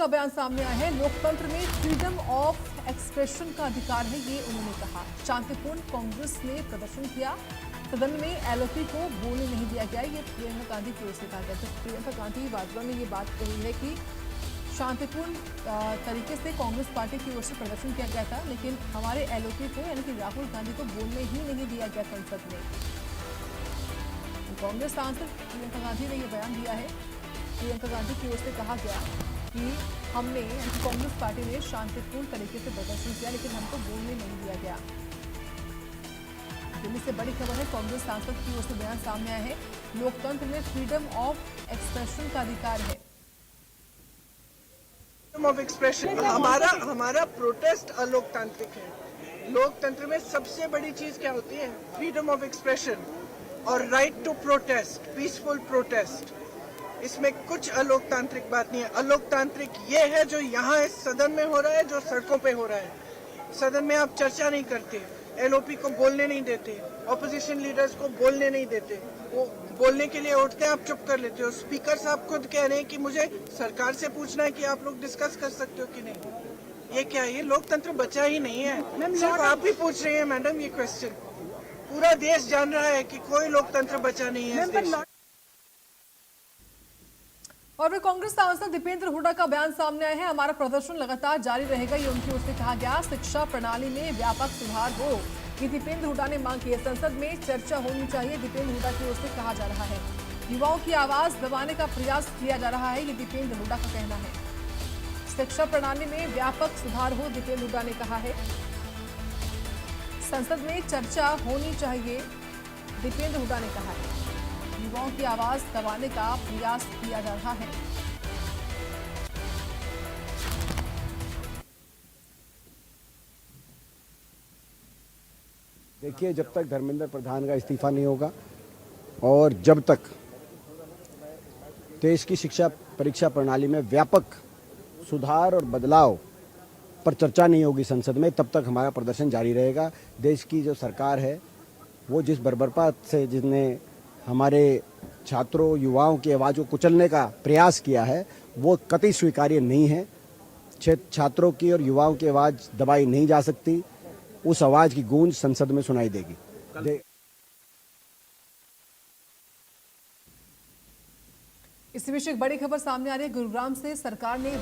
का बयान सामने आया है। लोकतंत्र में फ्रीडम ऑफ एक्सप्रेशन का अधिकार है, ये उन्होंने कहा। शांतिपूर्ण कांग्रेस ने प्रदर्शन किया, सदन में एलओपी को बोलने नहीं दिया गया, ये प्रियंका गांधी की ओर से कहा गया। तो प्रियंका गांधी वाड्रा ने ये बात कही है कि शांतिपूर्ण तरीके से कांग्रेस पार्टी की ओर से प्रदर्शन किया गया था, लेकिन हमारे एलओपी को यानी कि राहुल गांधी को बोलने ही नहीं दिया गया संसद में। कांग्रेस सांसद प्रियंका गांधी ने यह बयान दिया है। प्रियंका गांधी की ओर से कहा गया कि हमने कांग्रेस पार्टी ने शांतिपूर्ण तरीके से प्रदर्शन किया, लेकिन हमको बोलने नहीं दिया गया। दिल्ली से बड़ी खबर है, कांग्रेस सांसद की ओर से बयान सामने आया है। लोकतंत्र में फ्रीडम ऑफ एक्सप्रेशन का अधिकार है। फ्रीडम ऑफ एक्सप्रेशन, हमारा प्रोटेस्ट अलोकतांत्रिक है। लोकतंत्र में सबसे बड़ी चीज क्या होती है? फ्रीडम ऑफ एक्सप्रेशन और right to protest, peaceful protest. इसमें कुछ अलोकतांत्रिक बात नहीं है। अलोकतांत्रिक ये है जो यहाँ इस सदन में हो रहा है, जो सड़कों पे हो रहा है। सदन में आप चर्चा नहीं करते, एलओपी को बोलने नहीं देते, ऑपोजिशन लीडर्स को बोलने नहीं देते, वो बोलने के लिए उठते हैं, आप चुप कर लेते हो। स्पीकर साहब खुद कह रहे हैं कि मुझे सरकार से पूछना है कि आप लोग डिस्कस कर सकते हो कि नहीं। ये क्या है? ये लोकतंत्र बचा ही नहीं है। सिर्फ आप ही पूछ रहे हैं मैडम ये क्वेश्चन। पूरा देश जान रहा है कि कोई लोकतंत्र बचा नहीं है इस देश में। और वे कांग्रेस सांसद दीपेंद्र हुड्डा का बयान सामने आया है। हमारा प्रदर्शन लगातार जारी रहेगा, ये उनकी ओर से कहा गया। शिक्षा प्रणाली में व्यापक सुधार हो, ये दीपेंद्र हुड्डा ने मांग की है। संसद में चर्चा होनी चाहिए, दीपेंद्र हुड्डा की ओर से कहा जा रहा है। युवाओं की आवाज दबाने का प्रयास किया जा रहा है, ये दीपेंद्र हुड्डा का कहना है। शिक्षा प्रणाली में व्यापक सुधार हो, दीपेंद्र हुड्डा ने कहा है। संसद में चर्चा होनी चाहिए, दीपेंद्र हुड्डा ने कहा है। युवाओं की आवाज दबाने का प्रयास किया जा रहा है। देखिए, जब तक धर्मेंद्र प्रधान का इस्तीफा नहीं होगा और जब तक देश की शिक्षा परीक्षा प्रणाली में व्यापक सुधार और बदलाव पर चर्चा नहीं होगी संसद में, तब तक हमारा प्रदर्शन जारी रहेगा। देश की जो सरकार है वो जिस बर्बरता से जिसने हमारे छात्रों युवाओं की आवाज़ को कुचलने का प्रयास किया है, वो कतई स्वीकार्य नहीं है। छात्रों की और युवाओं की आवाज़ दबाई नहीं जा सकती। उस आवाज़ की गूंज संसद में सुनाई देगी। इसी विषय एक बड़ी खबर सामने आ रही है। गुरुग्राम से सरकार ने